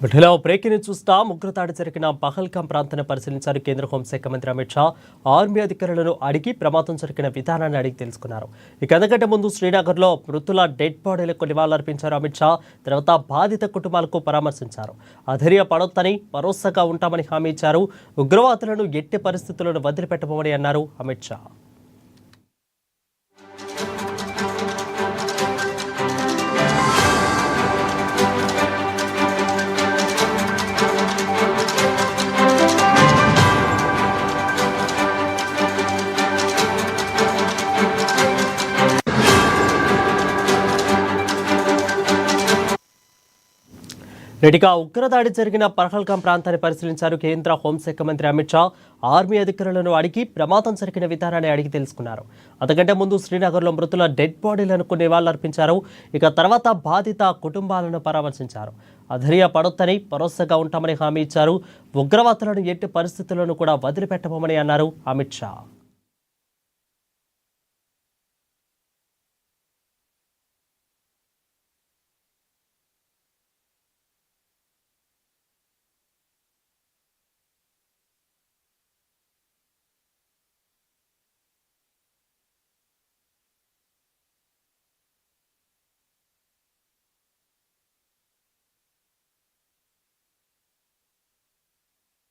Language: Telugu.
ఇటీవల బ్రేకింగ్ చూస్తాం. ఉగ్రదాడి జరిగిన పహల్గాం ప్రాంతాన్ని పరిశీలించారు కేంద్ర హోంశాఖ మంత్రి అమిత్ షా. ఆర్మీ అధికారులను అడిగి ప్రమాదం జరిగిన విధానాన్ని అడిగి తెలుసుకున్నారు. ఇక అంతకంటే ముందు శ్రీనగర్లో మృతుల డెడ్ బాడీలకు నివాళులర్పించారు అమిత్ షా. తర్వాత బాధిత కుటుంబాలకు పరామర్శించారు. అధైర్యపడొద్దని, భరోసాగా ఉంటామని హామీ ఇచ్చారు. ఉగ్రవాదులను ఎట్టి పరిస్థితులను వదిలిపెట్టబోమని అన్నారు అమిత్ షా. నేటిగా ఉగ్రదాడి జరిగిన పహల్గాం ప్రాంతాన్ని పరిశీలించారు కేంద్ర హోంశాఖ మంత్రి అమిత్ షా. ఆర్మీ అధికారులను అడిగి ప్రమాదం జరిగిన విధానాన్ని అడిగి తెలుసుకున్నారు. అంతకంటే ముందు శ్రీనగర్లో మృతుల డెడ్ బాడీలను నివాళులర్పించారు. ఇక తర్వాత బాధిత కుటుంబాలను పరామర్శించారు. అధైర్యపడొద్దని, భరోసాగా ఉంటామని హామీ ఇచ్చారు. ఉగ్రవాదులను ఎట్టి పరిస్థితులను కూడా వదిలిపెట్టబోమని అన్నారు అమిత్ షా.